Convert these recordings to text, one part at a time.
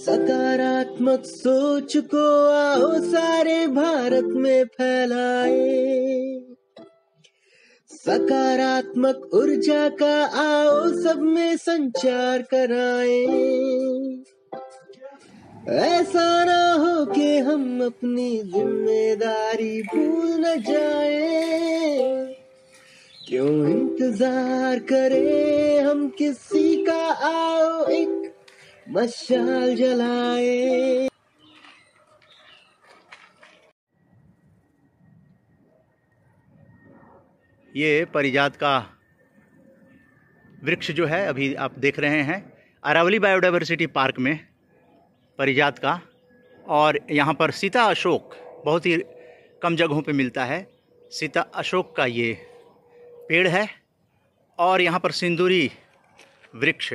सकारात्मक सोच को आओ सारे भारत में फैलाए, सकारात्मक ऊर्जा का आओ सब में संचार कराएं। ऐसा ना हो कि हम अपनी जिम्मेदारी भूल न जाएं। क्यों इंतजार करें हम किसी का, आओ एक मशाल जलाए। ये पारिजात का वृक्ष जो है अभी आप देख रहे हैं अरावली बायोडायवर्सिटी पार्क में पारिजात का, और यहाँ पर सीता अशोक बहुत ही कम जगहों पे मिलता है। सीता अशोक का ये पेड़ है और यहाँ पर सिंदूरी वृक्ष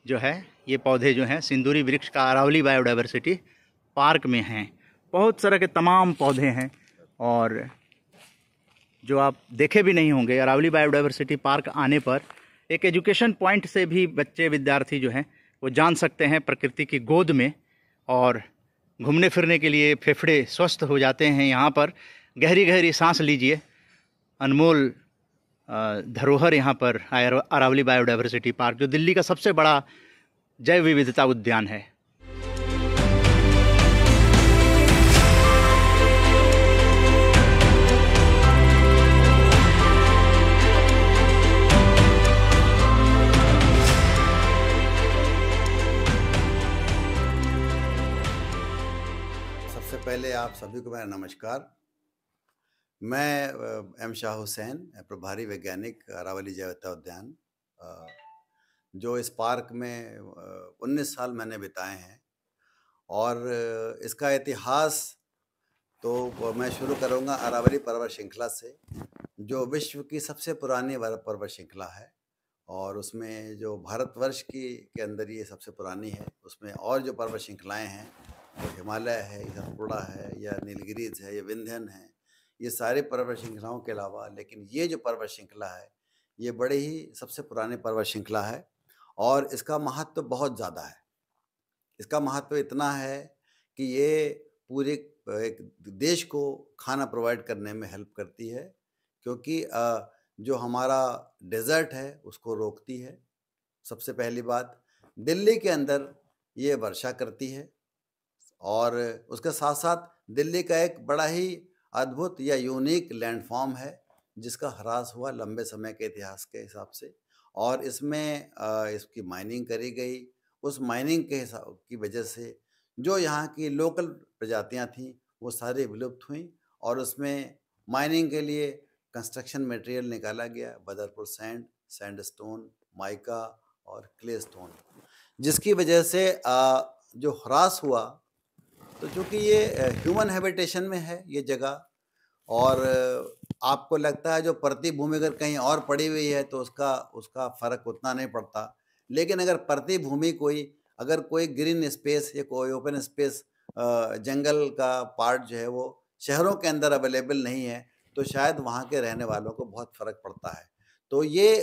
जो है, ये पौधे जो हैं सिंदूरी वृक्ष का अरावली बायोडायवर्सिटी पार्क में हैं। बहुत तरह के तमाम पौधे हैं और जो आप देखे भी नहीं होंगे। अरावली बायोडायवर्सिटी पार्क आने पर एक एजुकेशन पॉइंट से भी बच्चे विद्यार्थी जो हैं वो जान सकते हैं प्रकृति की गोद में, और घूमने फिरने के लिए फेफड़े स्वस्थ हो जाते हैं। यहाँ पर गहरी गहरी सांस लीजिए। अनमोल धरोहर यहाँ पर अरावली बायोडायवर्सिटी पार्क, जो दिल्ली का सबसे बड़ा जैव विविधता उद्यान है। सबसे पहले आप सभी को मेरा नमस्कार। मैं एम शाह हुसैन, प्रभारी वैज्ञानिक अरावली जैव विविधता उद्यान, जो इस पार्क में 19 साल मैंने बिताए हैं। और इसका इतिहास तो मैं शुरू करूंगा अरावली पर्वत श्रृंखला से, जो विश्व की सबसे पुरानी पर्वत श्रृंखला है। और उसमें जो भारतवर्ष के अंदर ये सबसे पुरानी है। उसमें और जो पर्वत श्रृंखलाएँ हैं, तो हिमालय है, सतपुड़ा है, या नीलगिरीज है, या विंध्यन है, ये सारे पर्वत श्रृंखलाओं के अलावा, लेकिन ये जो पर्वत श्रृंखला है ये बड़े ही सबसे पुराने पर्वत श्रृंखला है। और इसका महत्व बहुत ज़्यादा है। इसका महत्व इतना है कि ये पूरे एक देश को खाना प्रोवाइड करने में हेल्प करती है, क्योंकि जो हमारा डेजर्ट है उसको रोकती है। सबसे पहली बात, दिल्ली के अंदर ये वर्षा करती है, और उसके साथ साथ दिल्ली का एक बड़ा ही अद्भुत या यूनिक लैंडफॉर्म है, जिसका ह्रास हुआ लंबे समय के इतिहास के हिसाब से। और इसमें इसकी माइनिंग करी गई। उस माइनिंग के की वजह से जो यहाँ की लोकल प्रजातियाँ थीं वो सारी विलुप्त हुईं, और उसमें माइनिंग के लिए कंस्ट्रक्शन मटेरियल निकाला गया, बदरपुर सैंड, सैंडस्टोन, माइका और क्ले स्टोन, जिसकी वजह से जो ह्रास हुआ, तो चूँकि ये ह्यूमन हैबिटेशन में है ये जगह, और आपको लगता है जो परती भूमि अगर कहीं और पड़ी हुई है तो उसका फ़र्क उतना नहीं पड़ता। लेकिन अगर परती भूमि अगर कोई ग्रीन स्पेस या कोई ओपन स्पेस जंगल का पार्ट जो है वो शहरों के अंदर अवेलेबल नहीं है, तो शायद वहाँ के रहने वालों को बहुत फ़र्क पड़ता है। तो ये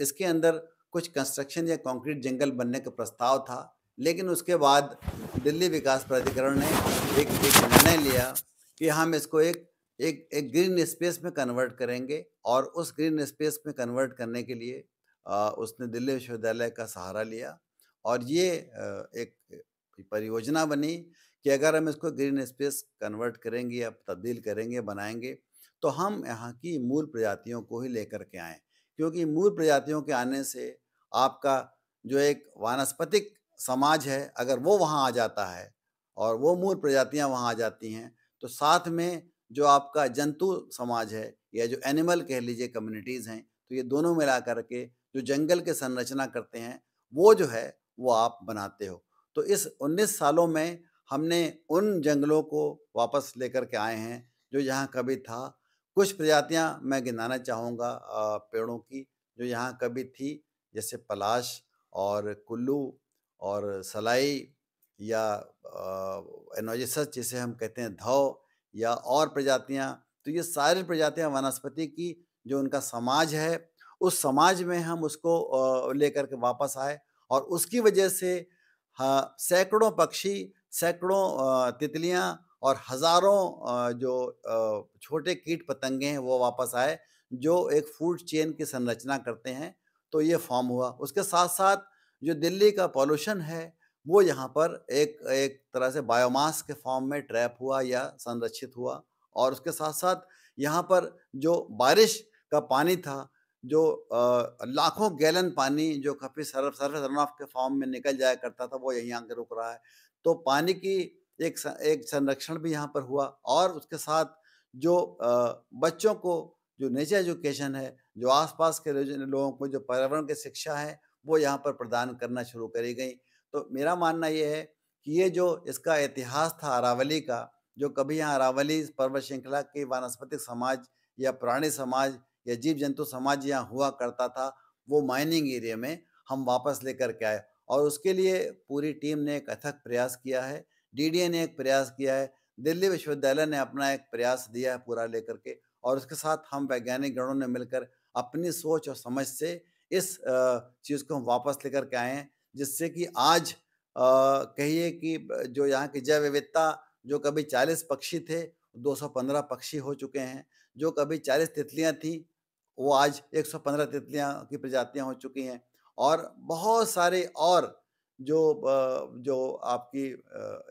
इसके अंदर कुछ कंस्ट्रक्शन या कंक्रीट जंगल बनने का प्रस्ताव था, लेकिन उसके बाद दिल्ली विकास प्राधिकरण ने एक निर्णय लिया कि हम इसको एक ग्रीन स्पेस में कन्वर्ट करेंगे। और उस ग्रीन स्पेस में कन्वर्ट करने के लिए उसने दिल्ली विश्वविद्यालय का सहारा लिया, और ये एक परियोजना बनी कि अगर हम इसको ग्रीन स्पेस कन्वर्ट करेंगे या तब्दील करेंगे, बनाएंगे, तो हम यहाँ की मूल प्रजातियों को ही लेकर के आएँ। क्योंकि मूल प्रजातियों के आने से आपका जो एक वानस्पतिक समाज है, अगर वो वहाँ आ जाता है और वो मूल प्रजातियाँ वहाँ आ जाती हैं, तो साथ में जो आपका जंतु समाज है या जो एनिमल कह लीजिए कम्युनिटीज़ हैं, तो ये दोनों मिला कर के जो जंगल के संरचना करते हैं, वो जो है वो आप बनाते हो। तो इस 19 सालों में हमने उन जंगलों को वापस लेकर के आए हैं जो यहाँ कभी था। कुछ प्रजातियाँ मैं गिनाना चाहूँगा पेड़ों की जो यहाँ कभी थी, जैसे पलाश और कुल्लू और सलाई, या एनोजिसस जिसे हम कहते हैं धौ, या और प्रजातियाँ। तो ये सारी प्रजातियाँ वनस्पति की जो उनका समाज है, उस समाज में हम उसको लेकर के वापस आए, और उसकी वजह से हाँ, सैकड़ों पक्षी, सैकड़ों तितलियाँ और हज़ारों जो छोटे कीट-पतंगे हैं वो वापस आए, जो एक फूड चेन की संरचना करते हैं, तो ये फ़ॉर्म हुआ। उसके साथ-साथ जो दिल्ली का पॉल्यूशन है, वो यहाँ पर एक एक तरह से बायोमास के फ़ॉर्म में ट्रैप हुआ या संरक्षित हुआ और उसके साथ-साथ यहाँ पर जो बारिश का पानी था, जो लाखों गैलन पानी जो काफ़ी सरफेस रन ऑफ के फॉर्म में निकल जाया करता था, वो यहीं आके रुक रहा है। तो पानी की एक संरक्षण भी यहाँ पर हुआ और उसके साथ जो बच्चों को जो नेचर एजुकेशन है, जो आस-पास के लोगों को जो पर्यावरण की शिक्षा है, वो यहाँ पर प्रदान करना शुरू करी गई। तो मेरा मानना ये है कि ये जो इसका इतिहास था अरावली का, जो कभी यहाँ अरावली पर्वत श्रृंखला के वानस्पतिक समाज या प्राणी समाज या जीव-जंतु समाज यहाँ हुआ करता था, वो माइनिंग एरिया में हम वापस लेकर के आए और उसके लिए पूरी टीम ने एक अथक प्रयास किया है। डीडीए ने एक प्रयास किया है, दिल्ली विश्वविद्यालय ने अपना एक प्रयास दिया है पूरा लेकर के और उसके साथ हम वैज्ञानिक गणों ने मिलकर अपनी सोच और समझ से इस चीज़ को हम वापस लेकर के आए हैं, जिससे कि आज कहिए कि जो यहाँ की जैव विविधता जो कभी 40 पक्षी थे, 215 पक्षी हो चुके हैं। जो कभी 40 तितलियाँ थीं, वो आज 115 तितलियाँ की प्रजातियाँ हो चुकी हैं और बहुत सारे और जो आपकी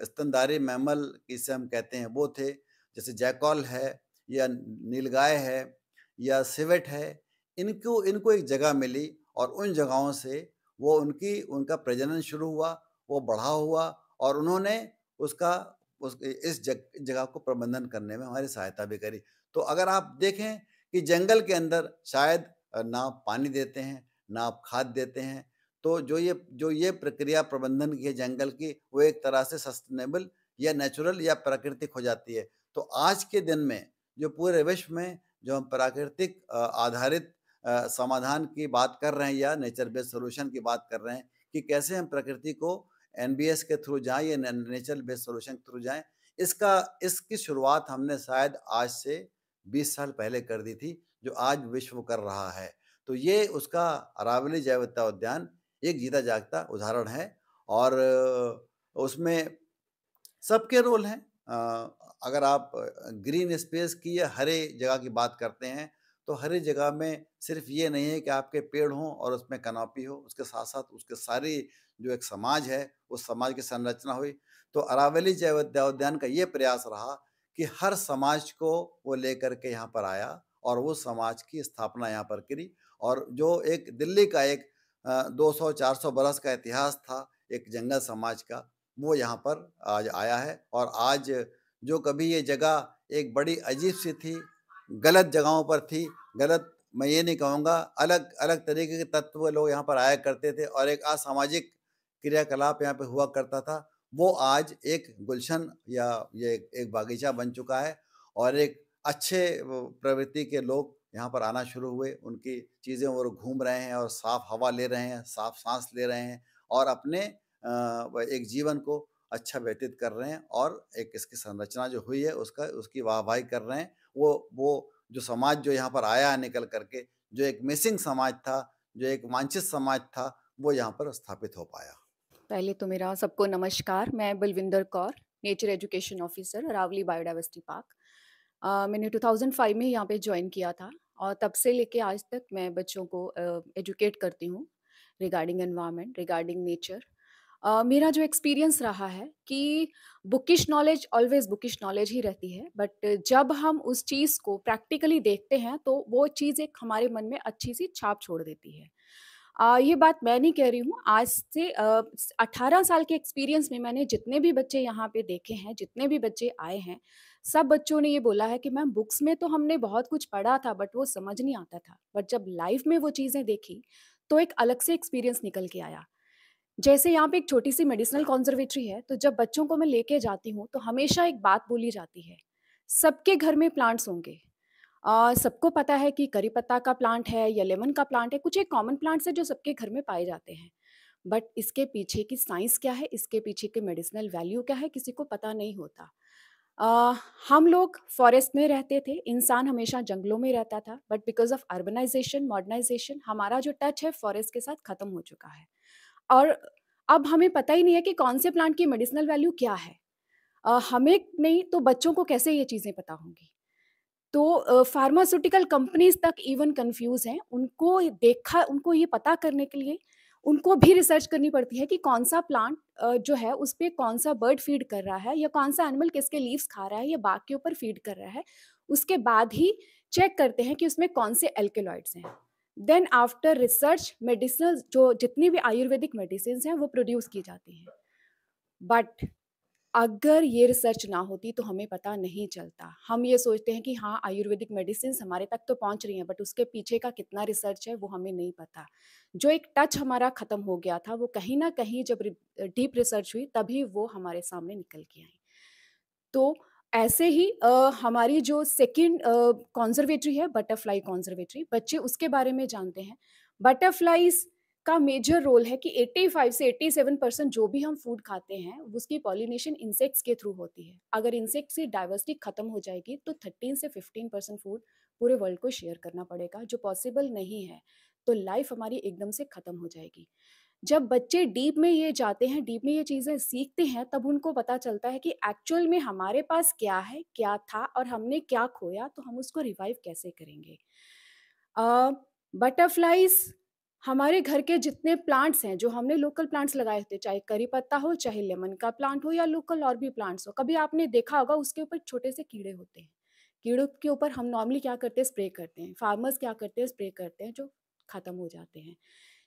स्तनधारी मैमल जिसे हम कहते हैं वो थे, जैसे जैकॉल है या नीलगाय है या सिवेट है, इनको इनको एक जगह मिली और उन जगहों से वो उनका प्रजनन शुरू हुआ, वो बढ़ा हुआ और उन्होंने उसका इस जगह को प्रबंधन करने में हमारी सहायता भी करी। तो अगर आप देखें कि जंगल के अंदर शायद ना आप पानी देते हैं, ना आप खाद देते हैं, तो जो ये प्रक्रिया प्रबंधन की है जंगल की, वो एक तरह से सस्टेनेबल या नेचुरल या प्राकृतिक हो जाती है। तो आज के दिन में जो पूरे विश्व में जो हम प्राकृतिक आधारित समाधान की बात कर रहे हैं या नेचर बेस्ड सॉल्यूशन की बात कर रहे हैं कि कैसे हम प्रकृति को एनबीएस के थ्रू जाएँ या नेचर बेस्ड सॉल्यूशन के थ्रू जाएँ, इसकी शुरुआत हमने शायद आज से 20 साल पहले कर दी थी, जो आज विश्व कर रहा है। तो ये उसका अरावली जैव विविधता उद्यान एक जीता जागता उदाहरण है और उसमें सबके रोल हैं। अगर आप ग्रीन स्पेस की या हरे जगह की बात करते हैं, तो हरी जगह में सिर्फ ये नहीं है कि आपके पेड़ हों और उसमें कैनोपी हो, उसके साथ-साथ उसके सारी जो एक समाज है, उस समाज की संरचना हुई। तो अरावली जैव विविधता उद्यान का ये प्रयास रहा कि हर समाज को वो लेकर के यहाँ पर आया और वो समाज की स्थापना यहाँ पर करी और जो एक दिल्ली का एक 200-400 बरस का इतिहास था, एक जंगल समाज का, वो यहाँ पर आज आया है और आज जो कभी ये जगह एक बड़ी अजीब-सी थी, गलत जगहों पर थी, गलत मैं ये नहीं कहूँगा, अलग-अलग तरीके के तत्व लोग यहाँ पर आया करते थे और एक असामाजिक क्रियाकलाप यहाँ पे हुआ करता था, वो आज एक गुलशन या ये एक बागीचा बन चुका है और एक अच्छे वो प्रवृत्ति के लोग यहाँ पर आना शुरू हुए, उनकी चीज़ें वो घूम रहे हैं और साफ हवा ले रहे हैं, साफ साँस ले रहे हैं और अपने एक जीवन को अच्छा व्यतीत कर रहे हैं और एक इसकी संरचना जो हुई है उसकी वाहवाही कर रहे हैं। वो जो समाज जो यहाँ पर आया है निकल कर के, जो एक मिसिंग समाज था, जो एक वांछित समाज था, वो यहाँ पर स्थापित हो पाया। पहले तो मेरा सबको नमस्कार। मैं Balvinder Kaur, nature education officer, Aravalli biodiversity park. मैंने 2005 में यहाँ पे जॉइन किया था और तब से लेके आज तक मैं बच्चों को एजुकेट करती हूँ रिगार्डिंग एनवायरनमेंट, रिगार्डिंग नेचर। मेरा जो एक्सपीरियंस रहा है कि bookish knowledge always bookish knowledge ही रहती है, बट जब हम उस चीज़ को प्रैक्टिकली देखते हैं तो वो चीज़ एक हमारे मन में अच्छी सी छाप छोड़ देती है। ये बात मैं नहीं कह रही हूँ, आज से 18 साल के एक्सपीरियंस में मैंने जितने भी बच्चे यहाँ पे देखे हैं, जितने भी बच्चे आए हैं, सब बच्चों ने ये बोला है कि मैम बुक्स में तो हमने बहुत कुछ पढ़ा था बट वो समझ नहीं आता था, बट जब लाइफ में वो चीज़ें देखी तो एक अलग से एक्सपीरियंस निकल के आया। जैसे यहाँ पे एक छोटी सी मेडिसिनल कॉन्जर्वेटरी है, तो जब बच्चों को मैं लेके जाती हूँ तो हमेशा एक बात बोली जाती है, सबके घर में प्लांट्स होंगे। सबको पता है कि करी पत्ता का प्लांट है या लेमन का प्लांट है, कुछ एक कॉमन प्लांट्स है जो सबके घर में पाए जाते हैं। बट इसके पीछे की साइंस क्या है, इसके पीछे की मेडिसिनल वैल्यू क्या है, किसी को पता नहीं होता। अ, हम लोग फॉरेस्ट में रहते थे, इंसान हमेशा जंगलों में रहता था, बट बिकॉज़ ऑफ अर्बनाइज़ेशन, मॉडर्नाइज़ेशन हमारा जो टच है फॉरेस्ट के साथ खत्म हो चुका है। और अब हमें पता ही नहीं है कि कौन से प्लांट की मेडिसिनल वैल्यू क्या है। हमें नहीं तो बच्चों को कैसे ये चीज़ें पता होंगी? तो फार्मास्यूटिकल कंपनीज़ तक इवन कन्फ्यूज़ हैं। उनको ये पता करने के लिए उनको भी रिसर्च करनी पड़ती है कि कौन-सा प्लांट जो है उस पे कौन-सा बर्ड फीड कर रहा है या कौन-सा एनिमल किसके लीव्स खा रहा है या बाग के ऊपर फीड कर रहा है। उसके बाद ही चेक करते हैं कि उसमें कौन से एल्केलॉइड्स हैं। देन आफ्टर रिसर्च मेडिसिनल जो जितनी भी आयुर्वेदिक मेडिसिन्स हैं वो प्रोड्यूस की जाती हैं। बट अगर ये रिसर्च ना होती तो हमें पता नहीं चलता। हम ये सोचते हैं कि हाँ, आयुर्वेदिक मेडिसिन्स हमारे तक तो पहुँच रही हैं, बट उसके पीछे का कितना रिसर्च है वो हमें नहीं पता। जो एक टच हमारा ख़त्म हो गया था वो कहीं न कहीं जब डीप रिसर्च हुई तभी वो हमारे सामने निकल के आई। तो ऐसे ही हमारी जो सेकंड कॉन्ज़र्वेटरी है बटरफ्लाई कॉन्ज़र्वेटरी, बच्चे उसके बारे में जानते हैं। बटरफ्लाइज़ का मेजर रोल है कि 85 से 87% जो भी हम फूड खाते हैं, उसकी पॉलिनेशन इंसेक्ट्स के थ्रू होती है। अगर इंसेक्ट्स की डाइवर्सिटी खत्म हो जाएगी, तो 13 से 15% फूड पूरे वर्ल्ड को शेयर करना पड़ेगा, जो पॉसिबल नहीं है। तो लाइफ हमारी एकदम से खत्म हो जाएगी। जब बच्चे डीप में ये जाते हैं, डीप में ये चीज़ें सीखते हैं, तब उनको पता चलता है कि एक्चुअल में हमारे पास क्या है, क्या था और हमने क्या खोया, तो हम उसको रिवाइव कैसे करेंगे। बटरफ्लाइज़ हमारे घर के जितने प्लांट्स हैं, जो हमने लोकल प्लांट्स लगाए थे, चाहे करी पत्ता हो, चाहे लेमन का प्लांट हो या लोकल और भी प्लांट्स हो, कभी आपने देखा होगा उसके ऊपर छोटे से कीड़े होते हैं। कीड़ों के ऊपर हम नॉर्मली क्या करते हैं, स्प्रे करते हैं। फार्मर्स क्या करते हैं, स्प्रे करते हैं, जो खत्म हो जाते हैं।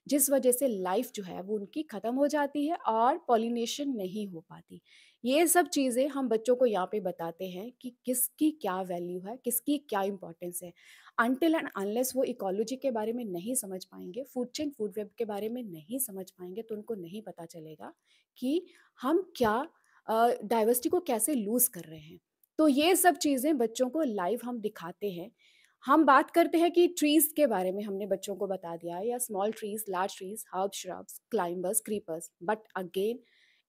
जिस वजह से लाइफ जो है वो उनकी खत्म हो जाती है और पॉलिनेशन नहीं हो पाती। ये सब चीज़ें हम बच्चों को यहाँ पे बताते हैं कि किसकी क्या वैल्यू है, किसकी क्या इम्पोर्टेंस है। अनटिल एंड अनलेस वो इकोलॉजी के बारे में नहीं समझ पाएँगे, फूड चेन, फूड वेब के बारे में नहीं समझ पाएँगे, तो उनको नहीं पता चलेगा कि हम क्या डाइवर्सिटी को कैसे लूज़ कर रहे हैं। तो ये सब चीज़ें बच्चों को लाइव हम दिखाते हैं। हम बात करते हैं कि ट्रीज़ के बारे में हमने बच्चों को बता दिया या small trees, large trees, herb, shrubs, climbers, creepers, but again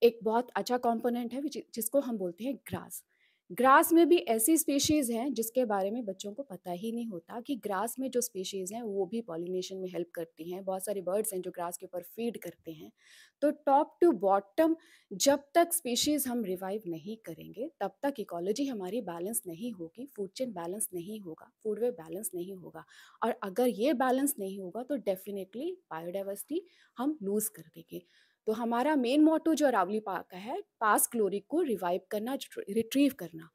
एक बहुत अच्छा कंपोनेंट है जिसको हम बोलते हैं ग्रास। ग्रास में भी ऐसी स्पीशीज़ हैं जिसके बारे में बच्चों को पता ही नहीं होता कि ग्रास में जो स्पीशीज़ हैं वो भी पॉलिनेशन में हेल्प करती हैं। बहुत सारे बर्ड्स हैं जो ग्रास के ऊपर फीड करते हैं। तो टॉप टू बॉटम जब तक स्पीशीज़ हम रिवाइव नहीं करेंगे, तब तक इकोलॉजी हमारी बैलेंस नहीं होगी, फूड चेन बैलेंस नहीं होगा, फूड वेब बैलेंस नहीं होगा। और अगर ये बैलेंस नहीं होगा तो डेफ़िनेटली बायोडाइवर्सिटी हम लूज़ कर देंगे। तो हमारा मेन मोटो जो अरावली पार्क का है, पास्ट ग्लोरी को रिवाइव करना, रिट्रीव करना।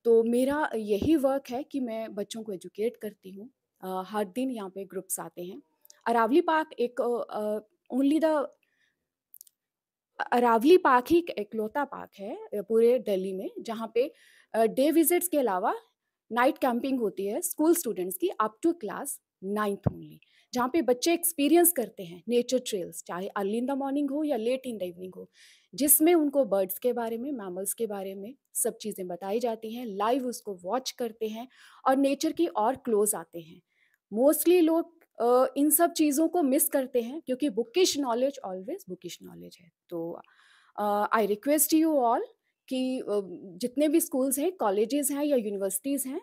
तो मेरा यही वर्क है कि मैं बच्चों को एजुकेट करती हूँ। हर दिन यहाँ पे ग्रुप्स आते हैं। अरावली पार्क एक ओनली द अरावली पार्क ही एक इकलौता पार्क है पूरे दिल्ली में जहाँ पे डे विजिट्स के अलावा नाइट कैंपिंग होती है स्कूल स्टूडेंट्स की up to class 9th only, जहाँ पे बच्चे एक्सपीरियंस करते हैं नेचर ट्रेल्स, चाहे अर्ली इन द मॉर्निंग हो या लेट इन द इवनिंग हो, जिसमें उनको बर्ड्स के बारे में, मैमल्स के बारे में सब चीज़ें बताई जाती हैं, लाइव उसको वॉच करते हैं और नेचर की और क्लोज आते हैं। मोस्टली लोग इन सब चीज़ों को मिस करते हैं क्योंकि bookish knowledge always bookish knowledge है। तो आई रिक्वेस्ट यू ऑल कि जितने भी स्कूल्स हैं, कॉलेजेस हैं या यूनिवर्सिटीज़ हैं,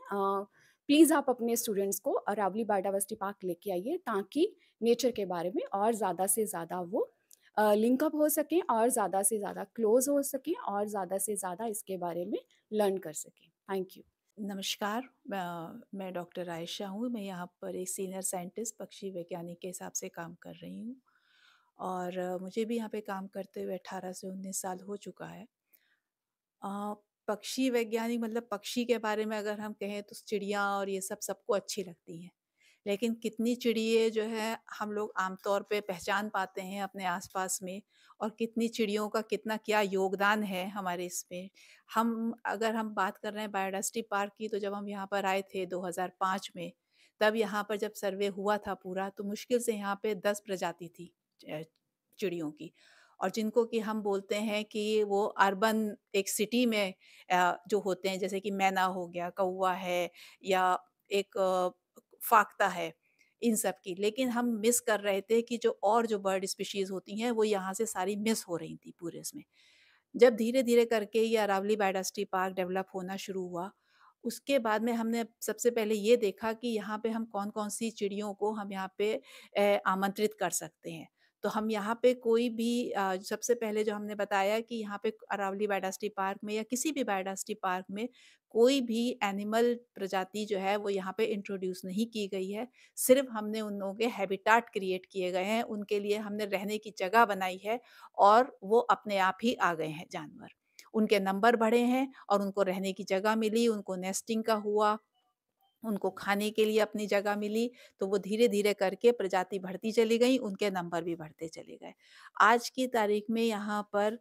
प्लीज़ आप अपने स्टूडेंट्स को अरावली बायोडाइवर्सिटी पार्क लेके आइए ताकि नेचर के बारे में और ज़्यादा से ज़्यादा वो लिंकअप हो सकें और ज़्यादा से ज़्यादा क्लोज हो सकें और ज़्यादा से ज़्यादा इसके बारे में लर्न कर सकें। Thank you. नमस्कार, मैं डॉक्टर आयशा हूँ। मैं यहाँ पर एक सीनियर साइंटिस्ट पक्षी वैज्ञानिक के हिसाब से काम कर रही हूँ और मुझे भी यहाँ पे काम करते हुए 18 से 19 साल हो चुका है। पक्षी वैज्ञानिक मतलब पक्षी के बारे में अगर हम कहें तो चिड़िया और ये सब सबको अच्छी लगती हैं, लेकिन कितनी चिड़िए जो है हम लोग आमतौर पे पहचान पाते हैं अपने आसपास में, और कितनी चिड़ियों का कितना क्या योगदान है हमारे इसमें। अगर हम बात कर रहे हैं बायोडायवर्सिटी पार्क की, तो जब हम यहाँ पर आए थे 2005 में, तब यहाँ पर जब सर्वे हुआ था पूरा, तो मुश्किल से यहाँ पे 10 प्रजाति थी चिड़ियों की, और जिनको कि हम बोलते हैं कि वो अर्बन एक सिटी में जो होते हैं, जैसे कि मैना हो गया, कौवा है या एक फाख्ता है, इन सब की। लेकिन हम मिस कर रहे थे कि जो बर्ड स्पीशीज़ होती हैं वो यहाँ से सारी मिस हो रही थी पूरे इसमें। जब धीरे-धीरे करके ये अरावली बायोडायवर्सिटी पार्क डेवलप होना शुरू हुआ, उसके बाद में हमने सबसे पहले ये देखा कि यहाँ पे हम कौन-कौन सी चिड़ियों को हम यहाँ पे आमंत्रित कर सकते हैं। तो हम यहाँ पे कोई भी सबसे पहले जो हमने बताया कि यहाँ पे अरावली बायोडायवर्सिटी पार्क में या किसी भी बायोडायवर्सिटी पार्क में कोई भी एनिमल प्रजाति जो है वो यहाँ पे इंट्रोड्यूस नहीं की गई है। सिर्फ हमने उन लोगों के हैबिटाट क्रिएट किए गए हैं, उनके लिए हमने रहने की जगह बनाई है और वो अपने आप ही आ गए हैं जानवर। उनके नंबर बढ़े हैं और उनको रहने की जगह मिली, उनको नेस्टिंग का हुआ, उनको खाने के लिए अपनी जगह मिली, तो वो धीरे-धीरे करके प्रजाति बढ़ती चली गई, उनके नंबर भी बढ़ते चले गए। आज की तारीख में यहाँ पर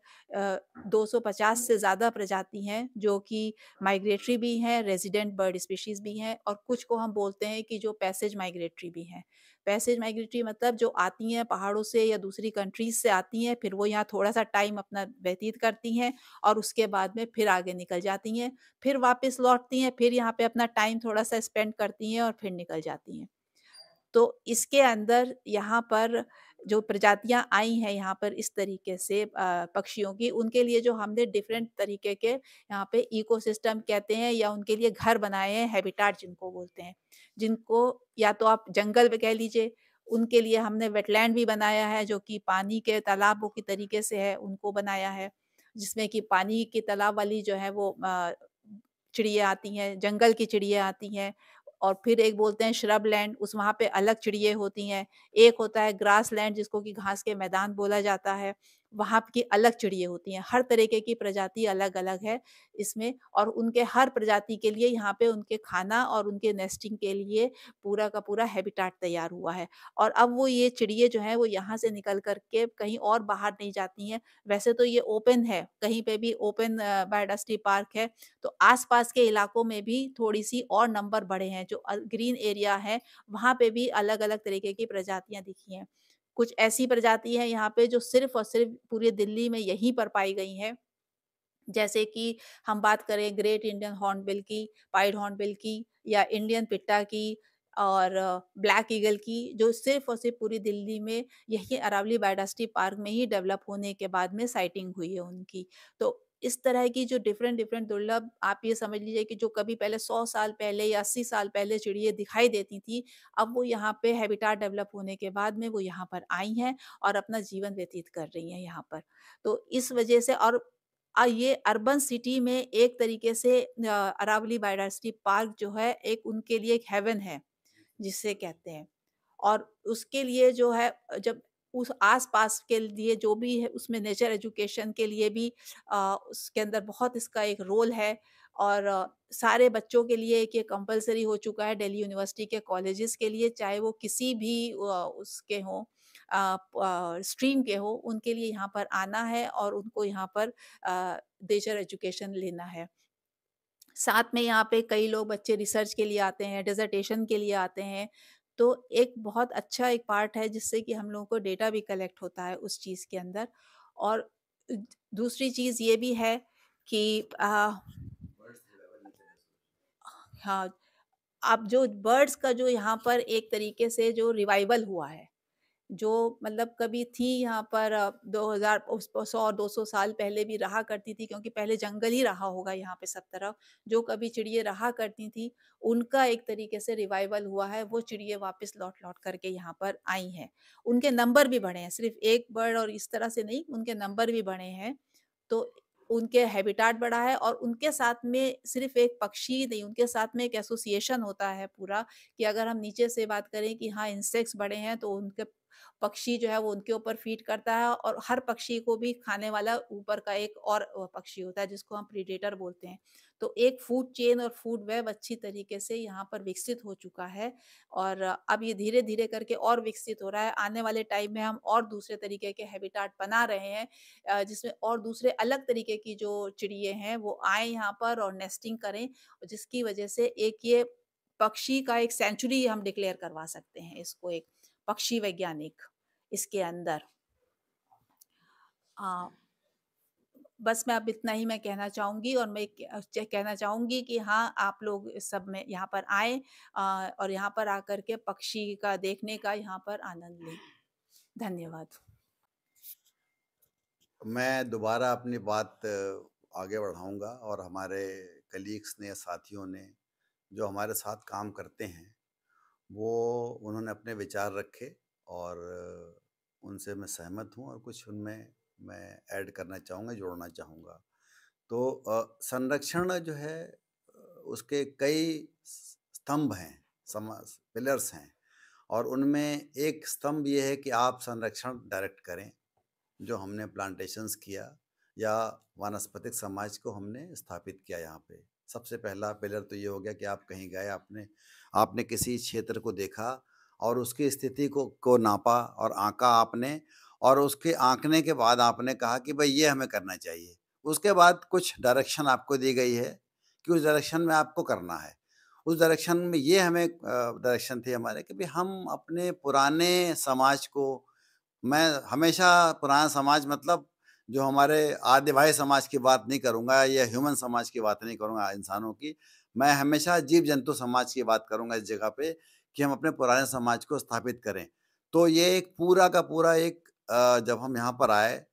250 से ज़्यादा प्रजाति हैं, जो कि माइग्रेटरी भी हैं, रेज़िडेंट बर्ड स्पीशीज़ भी हैं और कुछ को हम बोलते हैं कि जो पैसेज माइग्रेटरी भी हैं। पैसेज माइग्रेटरी मतलब जो आती हैं पहाड़ों से या दूसरी कंट्रीज़ से आती हैं, फिर वो यहाँ थोड़ा-सा टाइम अपना व्यतीत करती हैं और उसके बाद में फिर आगे निकल जाती हैं। फिर वापस लौटती हैं, फिर यहाँ पे अपना टाइम थोड़ा-सा स्पेंड करती हैं और फिर निकल जाती हैं। तो इसके अंदर यहाँ पर जो प्रजातियाँ आई हैं यहाँ पर इस तरीके से पक्षियों की, उनके लिए जो हमने डिफरेंट तरीके के यहाँ पे इकोसिस्टम कहते हैं या उनके लिए घर बनाए हैं, हैबिटाट जिनको बोलते हैं। जिनको या तो आप जंगल में कह लीजिए, उनके लिए हमने वेटलैंड भी बनाया है जो कि पानी के तालाबों की तरीके से है, उनको बनाया है। जिसमें कि पानी के तालाब वाली जो है वो चिड़िया आती हैं, जंगल की चिड़िया आती हैं और फिर एक बोलते हैं श्रब लैंड, उस वहाँ पे अलग चिड़िए होती हैं। एक होता है ग्रास लैंड जिसको कि घास के मैदान बोला जाता है, वहाँ की अलग चिड़िए होती हैं। हर तरीके की प्रजाति अलग-अलग है इसमें और उनके हर प्रजाति के लिए यहाँ पे उनके खाना और उनके नेस्टिंग के लिए पूरा का पूरा हैबिटाट तैयार हुआ है। और अब वो ये चिड़िए जो हैं वो यहाँ से निकल कर के कहीं और बाहर नहीं जाती हैं। वैसे तो ये ओपन है, कहीं पे भी ओपन बायोडायवर्सिटी पार्क है, तो आस-पास के इलाकों में भी थोड़ी-सी और नंबर बढ़े हैं, जो ग्रीन एरिया है, वहाँ पे भी अलग-अलग तरीके की प्रजातियाँ दिखी हैं। कुछ ऐसी प्रजाति हैं यहाँ पे जो सिर्फ़ और सिर्फ़ पूरे दिल्ली में यहीं पर पाई गई हैं। जैसे कि हम बात करें ग्रेट इंडियन हॉर्नबिल की, पाइड हॉर्नबिल की या इंडियन पिट्टा की और ब्लैक ईगल की, जो सिर्फ़ और सिर्फ़ पूरी दिल्ली में यही अरावली बायोडायवर्सिटी पार्क में ही डेवलप होने के बाद में साइटिंग हुई है उनकी। तो इस तरह की जो डिफरेंट दुर्लभ आप ये समझ लीजिए कि जो कभी पहले 100 साल पहले या 80 साल पहले चिड़िया दिखाई देती थी, अब वो यहाँ पे हैबिटाट डेवलप होने के बाद में वो यहाँ पर आई हैं और अपना जीवन व्यतीत कर रही हैं यहाँ पर। तो इस वजह से और ये अर्बन सिटी में एक तरीके से अरावली बायोडायवर्सिटी पार्क जो है एक उनके लिए एक हेवन है, जिसे कहते हैं। और उसके लिए जो है जब उस आस-पास के लिए जो भी है उसमें नेचर एजुकेशन के लिए भी उसके अंदर बहुत इसका एक रोल है और सारे बच्चों के लिए एक ये कंपल्सरी हो चुका है दिल्ली यूनिवर्सिटी के कॉलेजेस के लिए, चाहे वो किसी भी उसके हों स्ट्रीम के हो, उनके लिए यहाँ पर आना है और उनको यहाँ पर नेचर एजुकेशन लेना है। साथ में यहाँ पे कई लोग बच्चे रिसर्च के लिए आते हैं, डिसर्टेशन के लिए आते हैं। तो एक बहुत अच्छा एक पार्ट है जिससे कि हम लोगों को डेटा भी कलेक्ट होता है उस चीज़ के अंदर। और दूसरी चीज़ ये भी है कि हाँ, अब जो बर्ड्स का जो यहाँ पर एक तरीके से जो रिवाइवल हुआ है, जो मतलब कभी थी यहाँ पर 2000 उस 100-200 साल पहले भी रहा करती थी क्योंकि पहले जंगल ही रहा होगा यहाँ पे सब तरफ। जो कभी चिड़िया रहा करती थी, उनका एक तरीके से रिवाइवल हुआ है, वो चिड़िया वापस लौट-लौट करके यहाँ पर आई हैं। उनके नंबर भी बढ़े हैं, सिर्फ़ एक बर्ड और इस तरह से नहीं, उनके नंबर भी बढ़े हैं। तो उनके हैबिटाट बढ़ा है और उनके साथ में सिर्फ़ एक पक्षी ही नहीं, उनके साथ में एक एसोसिएशन होता है पूरा कि अगर हम नीचे से बात करें कि हाँ, इंसेक्ट्स बढ़े हैं तो उनके पक्षी जो है वो उनके ऊपर फ़ीड करता है और हर पक्षी को भी खाने वाला ऊपर का एक और पक्षी होता है जिसको हम प्रेडेटर बोलते हैं। तो एक फूड चेन और फूड वेब अच्छी तरीके से यहाँ पर विकसित हो चुका है और अब ये धीरे-धीरे करके और विकसित हो रहा है। आने वाले टाइम में हम और दूसरे तरीके के हैबिटाट बना रहे हैं जिसमें और दूसरे अलग तरीके की जो चिड़िए हैं वो आएँ यहाँ पर और नेस्टिंग करें, जिसकी वजह से एक ये पक्षी का एक सेंचुरी हम डिक्लेयर करवा सकते हैं इसको एक पक्षी वैज्ञानिक इसके अंदर। अ, बस मैं अब इतना ही मैं कहना चाहूँगी और मैं कहना चाहूँगी कि हाँ, आप लोग इस सब में यहाँ पर आएँ और यहाँ पर आकर के पक्षी का देखने का यहाँ पर आनंद लें। धन्यवाद। मैं दोबारा अपनी बात आगे बढ़ाऊँगा और हमारे कलीग्स ने, साथियों ने, जो हमारे साथ काम करते हैं, वो उन्होंने अपने विचार रखे और उनसे मैं सहमत हूँ और कुछ उनमें मैं ऐड करना चाहूँगा, जोड़ना चाहूँगा। तो संरक्षण जो है उसके कई स्तंभ हैं, पिलर्स हैं, और उनमें एक स्तंभ ये है कि आप संरक्षण डायरेक्ट करें, जो हमने प्लांटेशंस किया या वानस्पतिक समाज को हमने स्थापित किया यहाँ पे। सबसे पहला पिलर तो ये हो गया कि आप कहीं गए, आपने किसी क्षेत्र को देखा और उसकी स्थिति को नापा और आंका आपने, और उसके आंकने के बाद आपने कहा कि भाई ये हमें करना चाहिए। उसके बाद कुछ डायरेक्शन आपको दी गई है कि उस डायरेक्शन में आपको करना है। उस डायरेक्शन में ये हमें डायरेक्शन थी हमारे कि भाई हम अपने पुराने समाज को, मैं हमेशा पुराना समाज मतलब जो हमारे आदिवासी भाई समाज की बात नहीं करूँगा या ह्यूमन समाज की बात नहीं करूँगा इंसानों की, मैं हमेशा जीव जंतु समाज की बात करूँगा इस जगह पे, कि हम अपने पुराने समाज को स्थापित करें। तो ये एक पूरा का पूरा एक जब हम यहाँ पर आए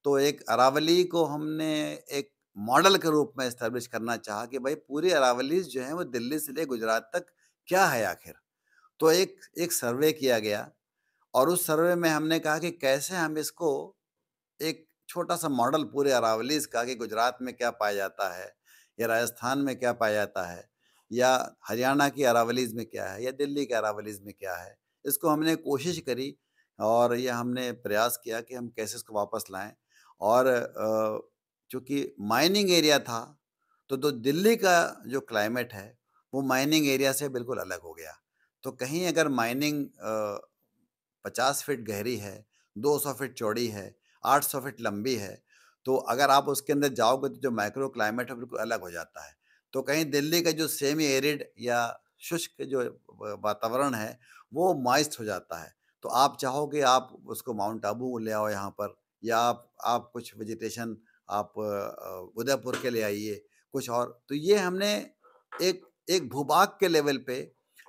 तो एक अरावली को हमने एक मॉडल के रूप में एस्टेब्लिश करना चाहा कि भाई पूरी अरावलीज जो है वो दिल्ली से ले गुजरात तक क्या है आखिर। तो एक सर्वे किया गया और उस सर्वे में हमने कहा कि कैसे हम इसको एक छोटा-सा मॉडल पूरे अरावलीज़ का, कि गुजरात में क्या पाया जाता है, या राजस्थान में क्या पाया जाता है, या हरियाणा की अरावलीज़ में क्या है, या दिल्ली के अरावलीज़ में क्या है। इसको हमने कोशिश करी और ये हमने प्रयास किया कि हम कैसे इसको वापस लाएँ। और चूँकि माइनिंग एरिया था, तो दिल्ली का जो क्लाइमेट है, वो माइनिंग एरिया से बिल्कुल अलग हो गया। तो कहीं अगर माइनिंग 50 फीट गहरी है, 200 फीट चौड़ी है, 800 फीट लंबी है, तो अगर आप उसके अंदर जाओगे तो जो माइक्रो क्लाइमेट है बिल्कुल अलग हो जाता है। तो कहीं दिल्ली का जो सेमी एरिड या शुष्क जो वातावरण है, वो मॉइस्ट हो जाता है। तो आप चाहोगे आप उसको माउंट आबू ले आओ यहाँ पर, या आप कुछ वेजिटेशन आप उदयपुर के ले आइए, कुछ और। तो ये हमने एक एक भूभाग के लेवल पे,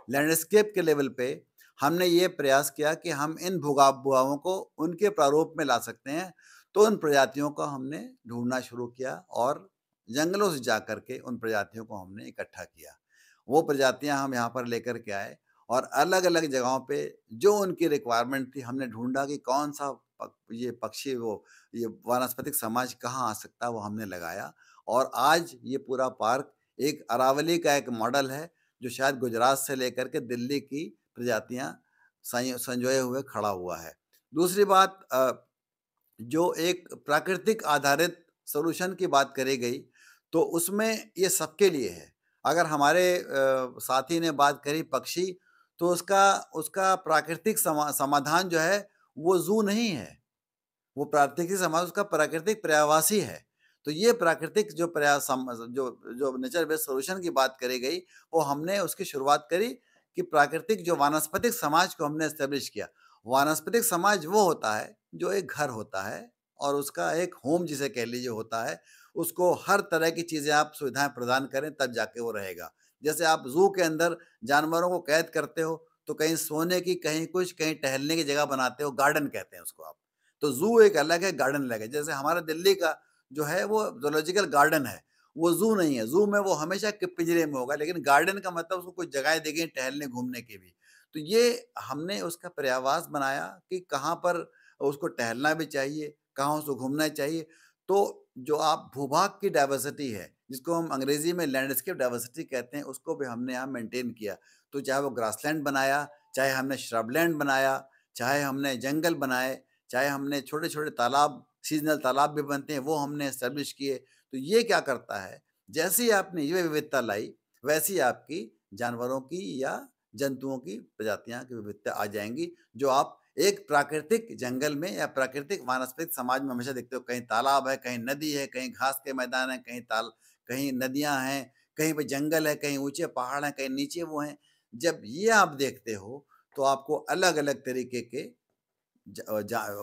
लैंडस्केप के लेवल पे हमने ये प्रयास किया कि हम इन भूभागों को उनके प्रारूप में ला सकते हैं। तो उन प्रजातियों को हमने ढूँढना शुरू किया और जंगलों से जाकर के उन प्रजातियों को हमने इकट्ठा किया। वो प्रजातियाँ हम यहाँ पर लेकर के आए और अलग-अलग जगहों पे जो उनकी रिक्वायरमेंट थी, हमने ढूँढा कि कौन-सा ये पक्षी, वो ये वानस्पतिक समाज कहाँ आ सकता है, वो हमने लगाया। और आज ये पूरा पार्क एक अरावली का एक मॉडल है, जो शायद गुजरात से लेकर के दिल्ली की प्रजातियाँ संजोए हुए खड़ा हुआ है। दूसरी बात, जो एक प्राकृतिक आधारित सॉल्यूशन की बात करी गई, तो उसमें ये सबके लिए है। अगर हमारे साथी ने बात करी पक्षी, तो उसका प्राकृतिक समाधान जो है वो ज़ू नहीं है, वो प्राकृतिक समाज उसका प्राकृतिक पर्यायवासी है। तो ये प्राकृतिक जो जो नेचर बेस्ड सॉल्यूशन की बात करी गई, वो हमने उसकी शुरुआत करी कि प्राकृतिक जो वानस्पतिक समाज को हमने एस्टेब्लिश किया। वानस्पतिक समाज वो होता है जो एक घर होता है और उसका एक होम जिसे कह लीजिए होता है, उसको हर तरह की चीज़ें आप सुविधाएँ प्रदान करें तब जाके वो रहेगा। जैसे आप ज़ू के अंदर जानवरों को कैद करते हो, तो कहीं सोने की, कहीं कुछ, कहीं टहलने की जगह बनाते हो, गार्डन कहते हैं उसको आप। तो ज़ू एक अलग है, गार्डन अलग है। जैसे हमारा दिल्ली का जो है वो ज़ूलॉजिकल गार्डन है, वो ज़ू नहीं है। ज़ू में वो हमेशा पिंजरे में होगा, लेकिन गार्डन का मतलब उसको कुछ जगहें दी गई टहलने घूमने की भी। तो ये हमने उसका पर्यावास बनाया कि कहाँ पर उसको टहलना भी चाहिए, कहाँ उसको घूमना चाहिए। तो जो आप भूभाग की डाइवर्सिटी है, जिसको हम अंग्रेजी में लैंडस्केप डाइवर्सिटी कहते हैं, उसको भी हमने यहाँ मेंटेन किया। तो चाहे वो ग्रासलैंड बनाया, चाहे हमने श्रबलैंड बनाया, चाहे हमने जंगल बनाए, चाहे हमने छोटे-छोटे तालाब, सीज़नल तालाब भी बनते हैं, वो हमने एस्टेब्लिश किए। तो ये क्या करता है, जैसे ही आपने ये विविधता लाई, वैसे ही आपकी जानवरों की या जंतुओं की प्रजातियाँ की विविधता आ जाएँगी, जो आप एक प्राकृतिक जंगल में या प्राकृतिक वानस्पतिक समाज में हमेशा देखते हो। कहीं तालाब है, कहीं नदी है, कहीं घास के मैदान हैं, कहीं नदियाँ हैं, कहीं पे जंगल है, कहीं ऊँचे पहाड़ हैं, कहीं नीचे वो हैं। जब ये आप देखते हो, तो आपको अलग-अलग तरीके के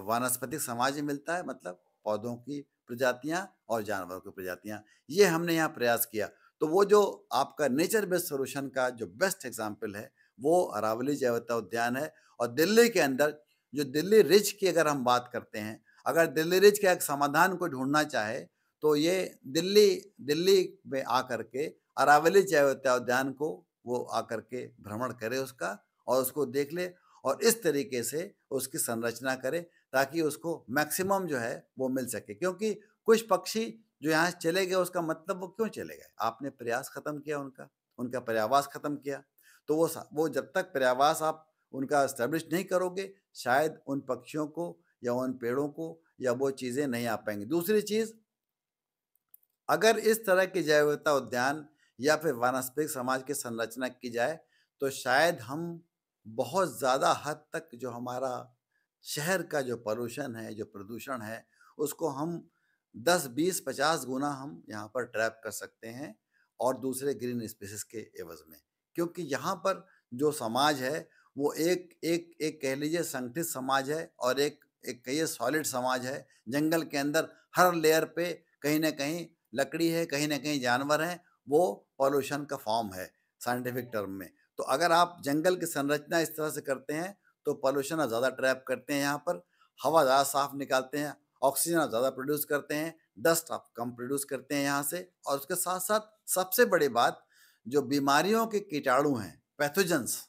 वानस्पतिक समाज में मिलता है, मतलब पौधों की प्रजातियां और जानवरों की प्रजातियां। ये हमने यहाँ प्रयास किया। तो वो जो आपका नेचर बेस्ड सॉल्यूशन का जो बेस्ट एग्जांपल है, वो अरावली जैवता उद्यान है। और दिल्ली के अंदर जो दिल्ली रिज की अगर हम बात करते हैं, अगर दिल्ली रिज के एक समाधान को ढूंढना चाहे, तो ये दिल्ली दिल्ली में आकर के अरावली जैवता उद्यान को वो आकर के भ्रमण करे उसका, और उसको देख ले और इस तरीके से उसकी संरचना करे, ताकि उसको मैक्सिमम जो है वो मिल सके। क्योंकि कुछ पक्षी जो यहाँ से चले गए उसका मतलब वो क्यों चले गए? आपने प्रयास खत्म किया उनका पर्यावास खत्म किया। तो वो जब तक पर्यावास आप उनका एस्टेब्लिश नहीं करोगे, शायद उन पक्षियों को या उन पेड़ों को या वो चीज़ें नहीं आ पाएँगी। दूसरी चीज़, अगर इस तरह के जैव विविधता उद्यान या फिर वानस्पतिक समाज की संरचना की जाए, तो शायद हम बहुत ज़्यादा हद तक जो हमारा शहर का जो पॉल्यूशन है, जो प्रदूषण है, उसको हम 10, 20, 50 गुना हम यहाँ पर ट्रैप कर सकते हैं और दूसरे ग्रीन स्पेसिस के एवज़ में। क्योंकि यहाँ पर जो समाज है, वो एक एक एक कह लीजिए संगठित समाज है और एक एक कहिए सॉलिड समाज है। जंगल के अंदर हर लेयर पे कहीं न कहीं लकड़ी है, कहीं न कहीं जानवर हैं, वो पॉल्यूशन का फॉर्म है साइंटिफिक टर्म में। तो अगर आप जंगल की संरचना इस तरह से करते हैं, तो पॉल्यूशन आप ज़्यादा ट्रैप करते हैं यहाँ पर, हवा ज़्यादा साफ निकालते हैं, ऑक्सीजन आप ज़्यादा प्रोड्यूस करते हैं, डस्ट आप कम प्रोड्यूस करते हैं यहाँ से। और उसके साथ-साथ सबसे बड़ी बात, जो बीमारियों के कीटाणु हैं, पैथोजेंस,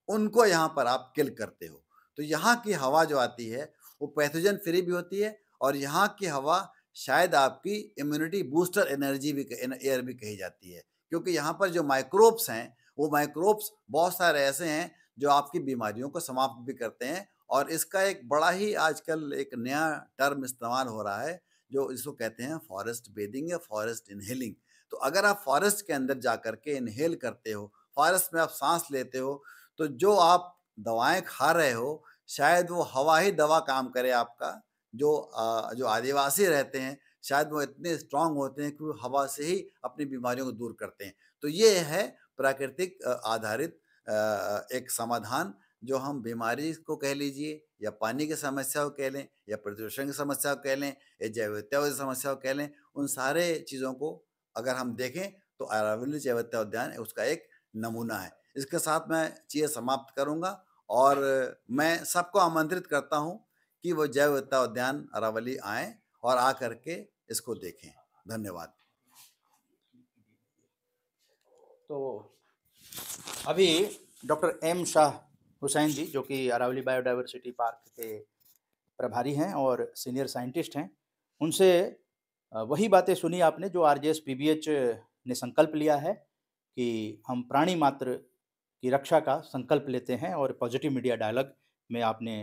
उनको यहाँ पर आप किल करते हो। तो यहाँ की हवा जो आती है, वो पैथोजन फ्री भी होती है और यहाँ की हवा शायद आपकी इम्यूनिटी बूस्टर एनर्जी भी एयर भी कही जाती है। क्योंकि यहाँ पर जो माइक्रोब्स हैं, वो माइक्रोब्स बहुत सारे ऐसे हैं जो आपकी बीमारियों को समाप्त भी करते हैं। और इसका एक बड़ा ही आजकल एक नया टर्म इस्तेमाल हो रहा है, जो इसको कहते हैं फॉरेस्ट बेथिंग या फॉरेस्ट इनहेलिंग। तो अगर आप फॉरेस्ट के अंदर जाकर के इनहेल करते हो, फॉरेस्ट में आप सांस लेते हो, तो जो आप दवाएं खा रहे हो, शायद वो हवा ही दवा काम करे आपका। जो आदिवासी रहते हैं, शायद वो इतने स्ट्रांग होते हैं कि वो हवा से ही अपनी बीमारियों को दूर करते हैं। तो ये है प्राकृतिक आधारित एक समाधान, जो हम बीमारी को कह लीजिए या पानी की समस्या को कह लें या प्रदूषण की समस्या को कह लें या जैव विविधता की समस्या को कह लें, उन सारे चीज़ों को अगर हम देखें तो अरावली जैव विविधता उद्यान उसका एक नमूना है। इसके साथ मैं चीज़ें समाप्त करूँगा और मैं सबको आमंत्रित करता हूँ कि वो जैव विविधता उद्यान अरावली आएँ और आकर के इसको देखें। धन्यवाद। तो अभी डॉक्टर एम शाह हुसैन जी, जो कि अरावली बायोडाइवर्सिटी पार्क के प्रभारी हैं और सीनियर साइंटिस्ट हैं, उनसे वही बातें सुनी आपने जो आरजेएस पीबीएच ने संकल्प लिया है कि हम प्राणी मात्र की रक्षा का संकल्प लेते हैं। और पॉजिटिव मीडिया डायलॉग में आपने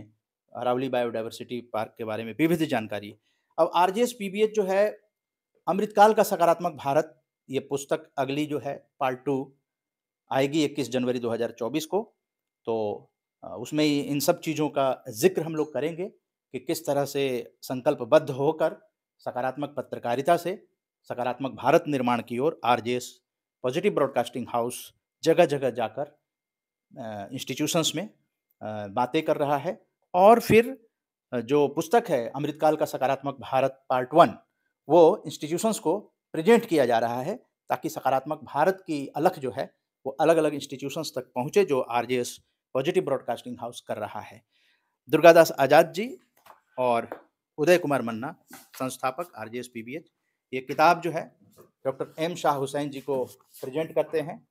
अरावली बायोडाइवर्सिटी पार्क के बारे में विविध जानकारी। अब आरजेएस पीबीएच जो है, अमृतकाल का सकारात्मक भारत, ये पुस्तक अगली जो है पार्ट 2 आएगी 21 जनवरी 2024 को। तो उसमें इन सब चीज़ों का जिक्र हम लोग करेंगे कि किस तरह से संकल्पबद्ध होकर सकारात्मक पत्रकारिता से सकारात्मक भारत निर्माण की ओर आरजेएस पॉजिटिव ब्रॉडकास्टिंग हाउस जगह जगह जाकर इंस्टीट्यूशंस में बातें कर रहा है। और फिर जो पुस्तक है अमृतकाल का सकारात्मक भारत पार्ट 1, वो इंस्टीट्यूशंस को प्रेजेंट किया जा रहा है ताकि सकारात्मक भारत की अलख जो है वो अलग अलग इंस्टीट्यूशंस तक पहुँचे, जो आरजेएस पॉजिटिव ब्रॉडकास्टिंग हाउस कर रहा है। दुर्गादास आजाद जी और उदय कुमार मन्ना, संस्थापक आरजेएस पीबीएच, ये किताब जो है डॉक्टर एम शाह हुसैन जी को प्रेजेंट करते हैं।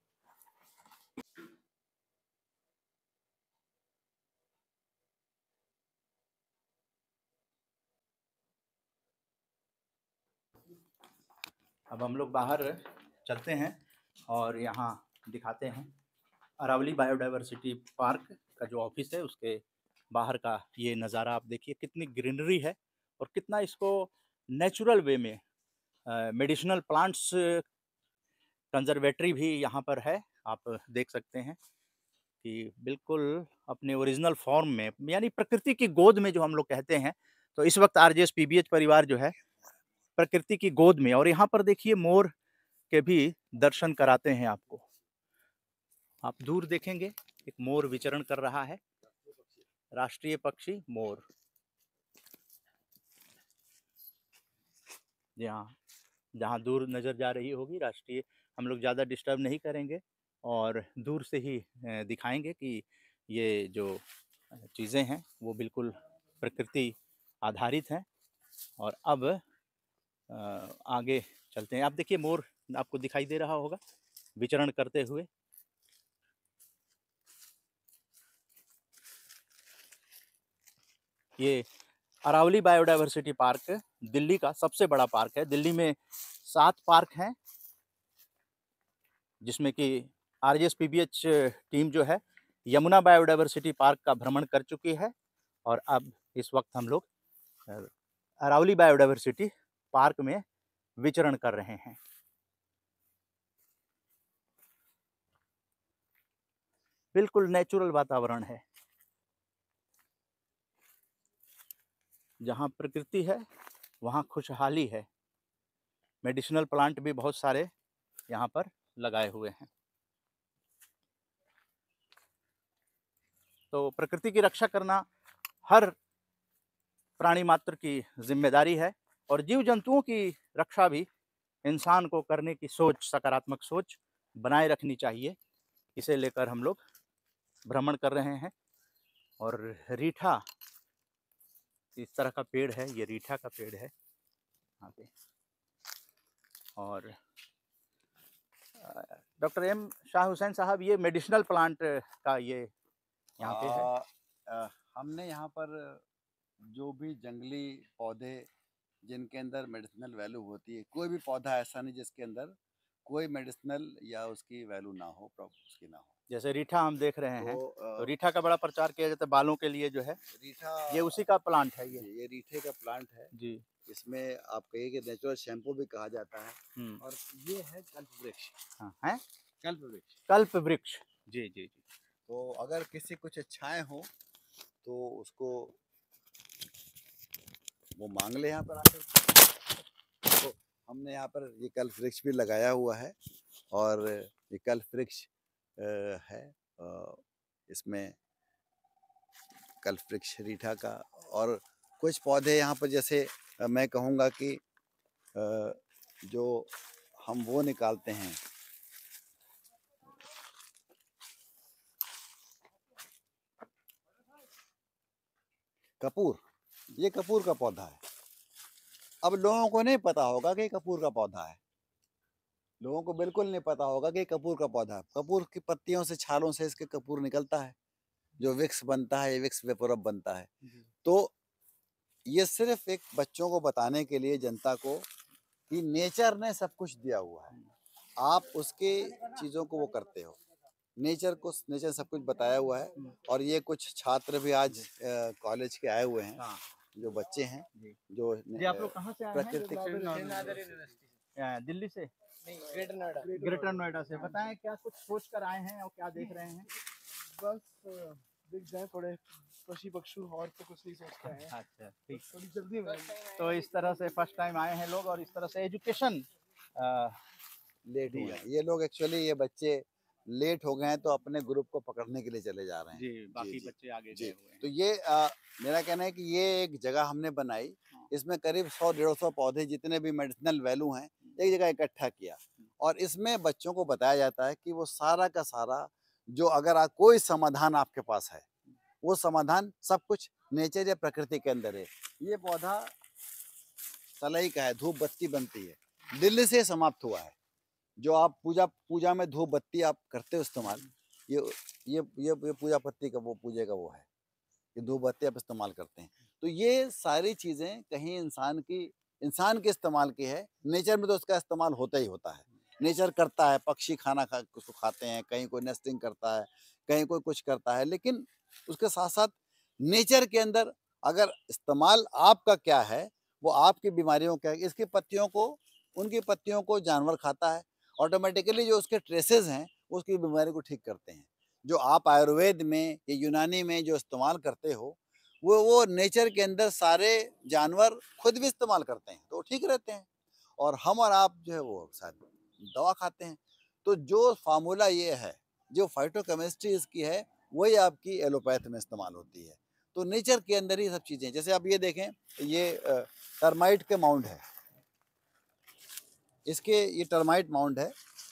अब हम लोग बाहर चलते हैं और यहाँ दिखाते हैं अरावली बायोडाइवर्सिटी पार्क का जो ऑफिस है, उसके बाहर का ये नज़ारा आप देखिए, कितनी ग्रीनरी है और कितना इसको नेचुरल वे में मेडिसिनल प्लांट्स कंजर्वेटरी भी यहाँ पर है। आप देख सकते हैं कि बिल्कुल अपने ओरिजिनल फॉर्म में, यानी प्रकृति की गोद में जो हम लोग कहते हैं। तो इस वक्त आरजेएस पीबीएच परिवार जो है प्रकृति की गोद में, और यहाँ पर देखिए मोर के भी दर्शन कराते हैं आपको। आप दूर देखेंगे एक मोर विचरण कर रहा है, राष्ट्रीय पक्षी मोर। जहाँ दूर नज़र जा रही होगी राष्ट्रीय, हम लोग ज़्यादा डिस्टर्ब नहीं करेंगे और दूर से ही दिखाएंगे कि ये जो चीज़ें हैं वो बिल्कुल प्रकृति आधारित हैं। और अब आगे चलते हैं। आप देखिए मोर आपको दिखाई दे रहा होगा विचरण करते हुए। ये अरावली बायोडायवर्सिटी पार्क दिल्ली का सबसे बड़ा पार्क है। दिल्ली में 7 पार्क हैं, जिसमें कि RGS-PBH टीम जो है यमुना बायोडायवर्सिटी पार्क का भ्रमण कर चुकी है और अब इस वक्त हम लोग अरावली बायोडायवर्सिटी पार्क में विचरण कर रहे हैं। बिल्कुल नेचुरल वातावरण है। जहाँ प्रकृति है वहाँ खुशहाली है। मेडिसिनल प्लांट भी बहुत सारे यहाँ पर लगाए हुए हैं। तो प्रकृति की रक्षा करना हर प्राणी मात्र की जिम्मेदारी है और जीव जंतुओं की रक्षा भी इंसान को करने की सोच, सकारात्मक सोच बनाए रखनी चाहिए। इसे लेकर हम लोग भ्रमण कर रहे हैं। और रीठा इस तरह का पेड़ है, ये रीठा का पेड़ है यहाँ पे। और डॉक्टर एम शाह हुसैन साहब, ये मेडिसिनल प्लांट का ये यहाँ पे है। हमने यहाँ पर जो भी जंगली पौधे जिनके अंदर मेडिसिनल वैल्यू होती है, कोई भी पौधा ऐसा नहीं जिसके अंदर कोई मेडिसिनल या उसकी वैल्यू ना हो, उसकी ना हो। जैसे रीठा हम देख रहे हैं, तो रीठा का बड़ा प्रचार किया जाता है बालों के लिए जो है। रीठा ये उसी का प्लांट है। ये रीठे का प्लांट है जी। इसमें आप कहिए कि नेचुरल शैम्पू भी कहा जाता है। और ये है कल्प वृक्ष। हाँ है कल्प वृक्ष। कल्प वृक्ष। जी जी जी। तो अगर किसी कुछ इच्छाएं हो तो उसको वो मांग ले यहाँ पर आकर। तो हमने यहाँ पर ये कल्प वृक्ष भी लगाया हुआ है और ये कल्प वृक्ष है। इसमें कल्प वृक्ष रीठा का और कुछ पौधे यहाँ पर, जैसे मैं कहूँगा कि जो हम वो निकालते हैं, कपूर, ये कपूर का पौधा है। अब लोगों को नहीं पता होगा कि कपूर का पौधा है, लोगों को बिल्कुल नहीं पता होगा कि कपूर का पौधा है। कपूर की पत्तियों से, छालों से इसके कपूर निकलता है, जो विक्स बनता है, ये विक्स वेपोरब बनता है। तो ये सिर्फ एक बच्चों को बताने के लिए, जनता को, कि नेचर ने सब कुछ दिया हुआ है, आप उसके चीज़ों को वो करते हो। नेचर सब कुछ बताया हुआ है। और ये कुछ छात्र भी आज कॉलेज के आए हुए हैं, जो बच्चे हैं, जो आप लोग कहाँ से आए हैं? दिल्ली से? ग्रेटर नोएडा से। बताएं क्या कुछ सोच कर आए हैं और क्या देख रहे हैं? बस दिख जाए थोड़े पशु पक्षी, और तो कुछ नहीं सोचते हैं। अच्छा, ठीक। थोड़ी जल्दी में। तो इस तरह से फर्स्ट टाइम आए हैं लोग और इस तरह से एजुकेशन लेट हुए हैं ये लोग। एक्चुअली ये बच्चे लेट हो गए हैं तो अपने ग्रुप को पकड़ने के लिए चले जा रहे हैं। जी, बाकी बच्चे आगे गए हुए हैं। तो ये मेरा कहना है कि ये एक जगह हमने बनाई, इसमें करीब 100-150 पौधे जितने भी मेडिसिनल वैल्यू हैं एक जगह इकट्ठा किया और इसमें बच्चों को बताया जाता है कि वो सारा का सारा जो, अगर कोई समाधान आपके पास है, वो समाधान सब कुछ नेचर या प्रकृति के अंदर है। ये पौधा तलई का है, धूप बत्ती बनती है, दिल्ली से समाप्त हुआ है। जो आप पूजा में धूप बत्ती आप करते हो इस्तेमाल, ये पूजा पत्ती का वो पूजे का वो है, ये धूप बत्ती आप इस्तेमाल करते हैं। तो ये सारी चीज़ें कहीं इंसान के इस्तेमाल की है, नेचर में तो उसका इस्तेमाल होता ही होता है। नेचर करता है, पक्षी खाना उसको खाते हैं, कहीं कोई नेस्टिंग करता है, कहीं कोई कुछ करता है, लेकिन उसके साथ साथ नेचर के अंदर अगर इस्तेमाल आपका क्या है, वो आपकी बीमारियों का, इसकी पत्तियों को, उनकी पत्तियों को जानवर खाता है, ऑटोमेटिकली जो उसके ट्रेसेस हैं उसकी बीमारी को ठीक करते हैं। जो आप आयुर्वेद में या यूनानी में जो इस्तेमाल करते हो, वो नेचर के अंदर सारे जानवर खुद भी इस्तेमाल करते हैं, तो ठीक रहते हैं। और हम और आप जो है वो शायद दवा खाते हैं। तो जो फार्मूला ये है, जो फाइटोकेमिस्ट्री इसकी है, वही आपकी एलोपैथ में इस्तेमाल होती है। तो नेचर के अंदर ही सब चीज़ें, जैसे आप ये देखें, ये टर्माइट के माउंड है, ये टर्माइट माउंड है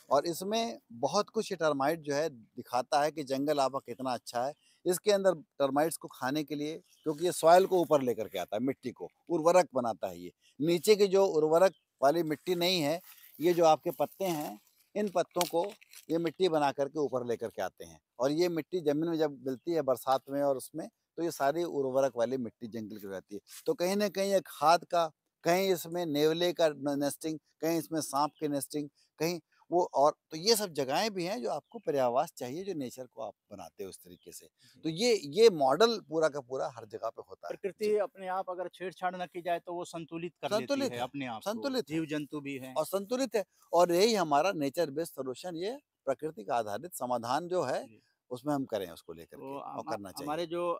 और इसमें बहुत कुछ ये टर्माइट जो है दिखाता है कि जंगल आपका कितना अच्छा है। इसके अंदर टर्माइट्स को खाने के लिए, क्योंकि ये सॉइल को ऊपर लेकर के आता है, मिट्टी को उर्वरक बनाता है। ये नीचे की जो उर्वरक वाली मिट्टी नहीं है, ये जो आपके पत्ते हैं, इन पत्तों को ये मिट्टी बना करके ऊपर लेकर के आते हैं और ये मिट्टी ज़मीन में जब मिलती है बरसात में और उसमें, तो ये सारी उर्वरक वाली मिट्टी जंगल की हो जाती है। तो कहीं न कहीं ये खाद का, कहीं इसमें नेवले का नेस्टिंग, कहीं इसमें साँप की नेस्टिंग, कहीं वो, और तो ये सब जगहें भी हैं जो आपको पर्यावास चाहिए, जो नेचर को आप बनाते हो उस तरीके से। तो ये मॉडल पूरा का पूरा हर जगह पे होता है। प्रकृति जी, अपने आप अगर छेड़छाड़ न की जाए तो वो संतुलित कर लेती संतुलित है है, अपने आप को, संतुलित है जीव जंतु भी हैं। और संतुलित है, और यही हमारा नेचर बेस्ड सॉल्यूशन, ये प्राकृतिक आधारित समाधान जो है, जी। उसमें हम करें उसको लेकर तो के, और करना चाहिए। हमारे जो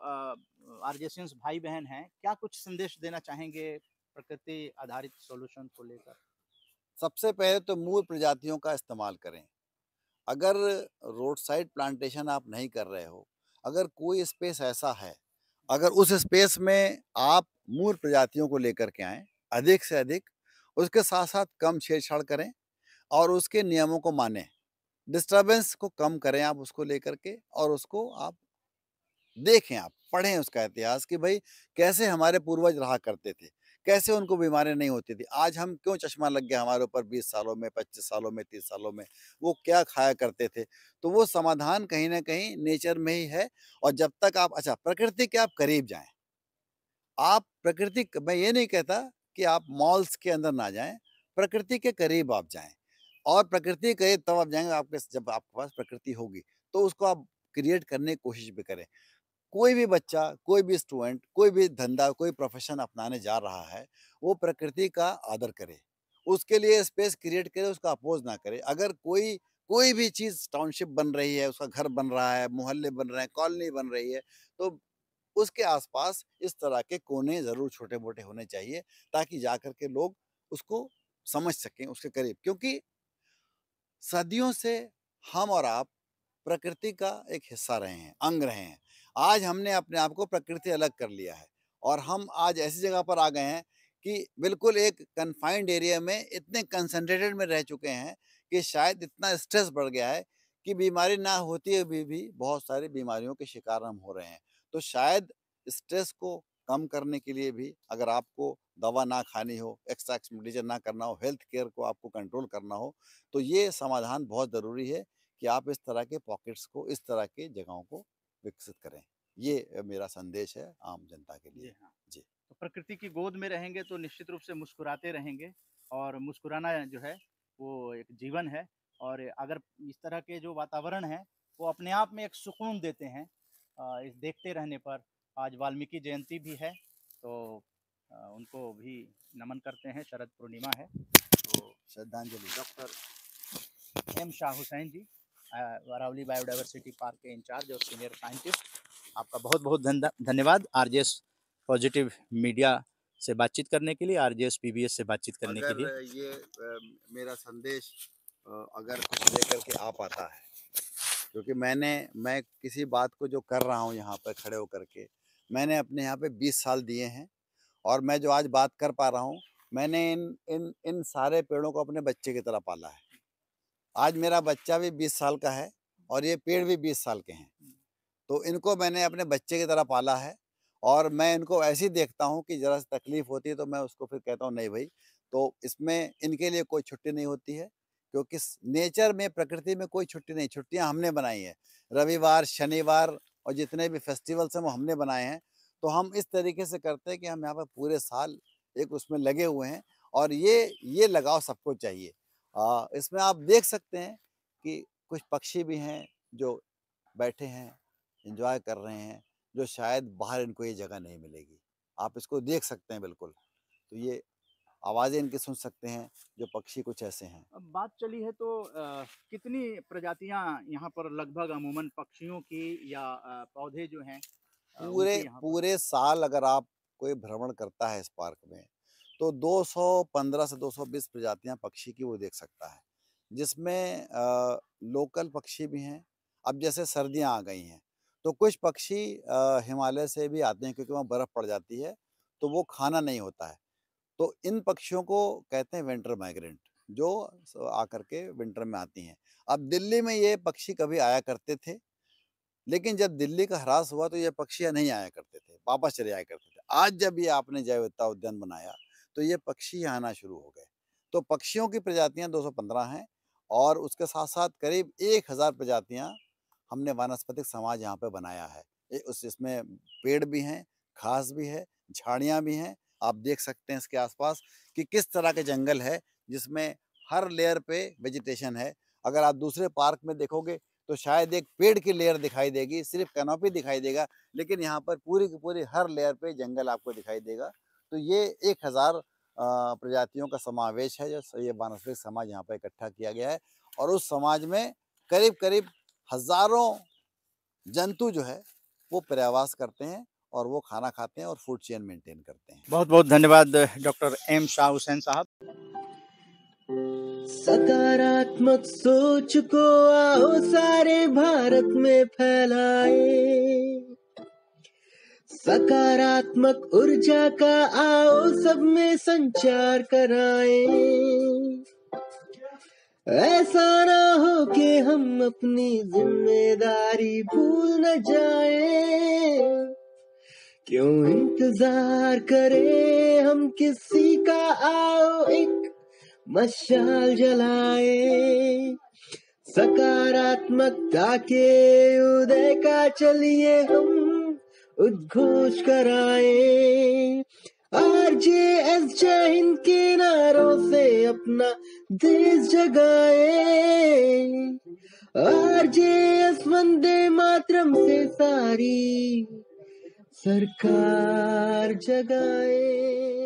आरजेशियंस भाई बहन हैं, क्या कुछ संदेश देना चाहेंगे प्रकृति आधारित सॉल्यूशन को लेकर? सबसे पहले तो मूल प्रजातियों का इस्तेमाल करें। अगर रोड साइड प्लांटेशन आप नहीं कर रहे हो, अगर कोई स्पेस ऐसा है, अगर उस स्पेस में आप मूल प्रजातियों को लेकर के आएँ, अधिक से अधिक, उसके साथ-साथ कम छेड़छाड़ करें और उसके नियमों को मानें। डिस्टर्बेंस को कम करें आप उसको लेकर के, और उसको आप देखें, आप पढ़ें उसका इतिहास कि भाई कैसे हमारे पूर्वज रहा करते थे, कैसे उनको बीमारी नहीं होती थी। आज हम क्यों चश्मा लग गया हमारे ऊपर 20 सालों में, 25 सालों में, 30 सालों में, वो क्या खाया करते थे। तो वो समाधान कहीं न कहीं नेचर में ही है। और जब तक आप, अच्छा, प्रकृति के आप करीब जाएँ, आप प्रकृति क मैं ये नहीं कहता कि आप मॉल्स के अंदर ना जाएँ, प्रकृति के करीब आप जाएँ। और प्रकृति के करीब तब आप जाएँगे आपके जब आपके पास प्रकृति होगी, तो उसको आप क्रिएट करने की कोशिश भी करें। कोई भी बच्चा, कोई भी स्टूडेंट, कोई भी धंधा, कोई प्रोफ़ेशन अपनाने जा रहा है, वो प्रकृति का आदर करे। उसके लिए स्पेस क्रिएट करे, उसका अपोज़ ना करे। अगर कोई कोई भी चीज़ टाउनशिप बन रही है, उसका घर बन रहा है, मोहल्ले बन रहे हैं, कॉलोनी बन रही है, तो उसके आस-पास इस तरह के कोने ज़रूर छोटे-मोटे होने चाहिए, ताकि जाकर के लोग उसको समझ सकें उसके करीब। क्योंकि सदियों से हम और आप प्रकृति का एक हिस्सा रहे हैं, अंग रहे हैं। आज हमने अपने आप को प्रकृति अलग कर लिया है, और हम आज ऐसी जगह पर आ गए हैं कि बिल्कुल एक कन्फाइंड एरिया में इतने कंसंट्रेटेड में रह चुके हैं कि शायद इतना स्ट्रेस बढ़ गया है कि बीमारी ना होती हुई भी बहुत सारी बीमारियों के शिकार हम हो रहे हैं। तो शायद स्ट्रेस को कम करने के लिए भी, अगर आपको दवा ना खानी हो, एक्स्ट्रा एक्सपेंडिचर ना करना हो, हेल्थ केयर को आपको कंट्रोल करना हो, तो ये समाधान बहुत ज़रूरी है कि आप इस तरह के पॉकेट्स को, इस तरह की जगहों को विकसित करें। ये मेरा संदेश है आम जनता के जी लिए। हाँ। जी। तो प्रकृति की गोद में रहेंगे तो निश्चित रूप से मुस्कुराते रहेंगे, और मुस्कुराना जो है वो एक जीवन है। और अगर इस तरह के जो वातावरण है वो अपने आप में एक सुकून देते हैं। इस देखते रहने पर आज वाल्मीकि जयंती भी है, तो उनको भी नमन करते हैं, शरद पूर्णिमा है। तो श्रद्धांजलि। डॉक्टर एम शाह हुसैन जी, अरावली बायोडायवर्सिटी पार्क के इंचार्ज और सीनियर साइंटिस्ट, आपका बहुत बहुत धन्यवाद आरजेएस पॉजिटिव मीडिया से बातचीत करने के लिए, आरजेएस पीबीएस से बातचीत करने के लिए। अगर ये मेरा संदेश अगर कुछ लेकर के आ पाता है, क्योंकि मैं किसी बात को जो कर रहा हूँ यहाँ पर खड़े होकर के, मैंने अपने यहाँ पे 20 साल दिए हैं, और मैं जो आज बात कर पा रहा हूँ, मैंने इन इन इन सारे पेड़ों को अपने बच्चे की तरह पाला है। आज मेरा बच्चा भी 20 साल का है, और ये पेड़ भी 20 साल के हैं। तो इनको मैंने अपने बच्चे की तरह पाला है, और मैं इनको ऐसे ही देखता हूँ कि ज़रा सी तकलीफ़ होती है तो मैं उसको फिर कहता हूँ, नहीं भई, तो इसमें इनके लिए कोई छुट्टी नहीं होती है, क्योंकि नेचर में, प्रकृति में कोई छुट्टी नहीं, छुट्टियाँ हमने बनाई हैं। रविवार, शनिवार और जितने भी फेस्टिवल्स हैं वो हमने बनाए हैं। तो हम इस तरीके से करते हैं कि हम यहाँ पर पूरे साल एक उसमें लगे हुए हैं, और ये लगाव सबको चाहिए। इसमें आप देख सकते हैं कि कुछ पक्षी भी हैं जो बैठे हैं, एन्जॉय कर रहे हैं, जो शायद बाहर इनको ये जगह नहीं मिलेगी। आप इसको देख सकते हैं बिल्कुल। तो ये आवाज़ें इनकी सुन सकते हैं, जो पक्षी कुछ ऐसे हैं। अब बात चली है तो कितनी प्रजातियां यहाँ पर लगभग अमूमन पक्षियों की या पौधे जो हैं पूरे उनकी यहाँ पर? पूरे साल अगर आप कोई भ्रमण करता है इस पार्क में, तो 215 से 220 प्रजातियां पक्षी की वो देख सकता है, जिसमें लोकल पक्षी भी हैं। अब जैसे सर्दियां आ गई हैं, तो कुछ पक्षी हिमालय से भी आते हैं, क्योंकि वहाँ बर्फ़ पड़ जाती है, तो वो खाना नहीं होता है। तो इन पक्षियों को कहते हैं विंटर माइग्रेंट, जो आकर के विंटर में आती हैं। अब दिल्ली में ये पक्षी कभी आया करते थे, लेकिन जब दिल्ली का ह्रास हुआ तो ये पक्षी नहीं आया करते थे, वापस चले आया करते थे। आज जब ये आपने जैव विविधता उद्यान बनाया, तो ये पक्षी यहाँ आना शुरू हो गए। तो पक्षियों की प्रजातियाँ 215 हैं, और उसके साथ-साथ करीब 1000 प्रजातियाँ हमने वानस्पतिक समाज यहाँ पे बनाया है। इसमें पेड़ भी हैं, घास भी है, झाड़ियाँ भी हैं। आप देख सकते हैं इसके आसपास कि किस तरह के जंगल है जिसमें हर लेयर पे वेजिटेशन है। अगर आप दूसरे पार्क में देखोगे तो शायद एक पेड़ की लेयर दिखाई देगी, सिर्फ कैनोपी दिखाई देगा, लेकिन यहाँ पर पूरी की पूरी हर लेयर पे जंगल आपको दिखाई देगा। तो ये 1000 प्रजातियों का समावेश है जो ये वानस्पतिक समाज यहाँ पर इकट्ठा किया गया है। और उस समाज में करीब-करीब हज़ारों जंतु जो है वो पर्यावास करते हैं और वो खाना खाते हैं और फूड चेन मेंटेन करते हैं। बहुत बहुत धन्यवाद डॉक्टर एम शाह हुसैन साहब। सकारात्मक सोच को आओ सारे भारत में फैलाए, सकारात्मक ऊर्जा का आओ सब में संचार कराए। ऐसा ना हो कि हम अपनी जिम्मेदारी भूल न जाए, क्यों इंतजार करें हम किसी का, आओ एक मशाल जलाए। सकारात्मकता के उदय का चलिए हम उद्घोष कराए। RJS जय हिंद के नारों से अपना देश जगाए, RJS वंदे मातरम से सारी सरकार जगाए।